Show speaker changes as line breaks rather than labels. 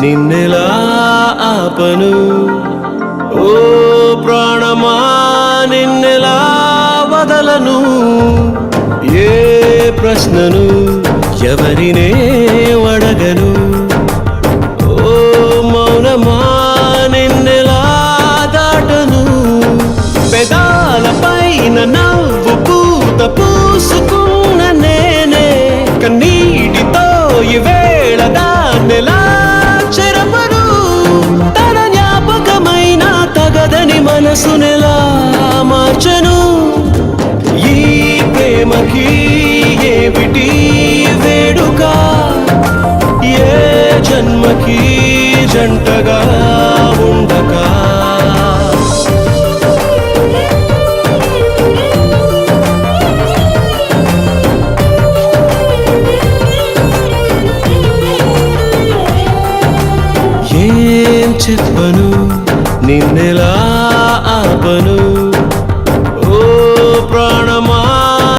నిన్నెలా ఆపను ఓ ప్రాణమా నిన్నెలా వదలను ఏ ప్రశ్నను ఎవరినే అడగను ఓ మౌనమా నిన్నెలా దాటను పెదాలపైన నవ్వు పూత పూసుకున్న నేనే కన్నీటితో ఈవేళ దాన్నెలా చెరపను తన జ్ఞాపకమైన తగదని మనసునెలా మార్చను ఈ ప్రేమకి ఏమిటి వేడుక ఏ జన్మకి జంటగా ఉండక ఏం చెప్పను నిన్నెలా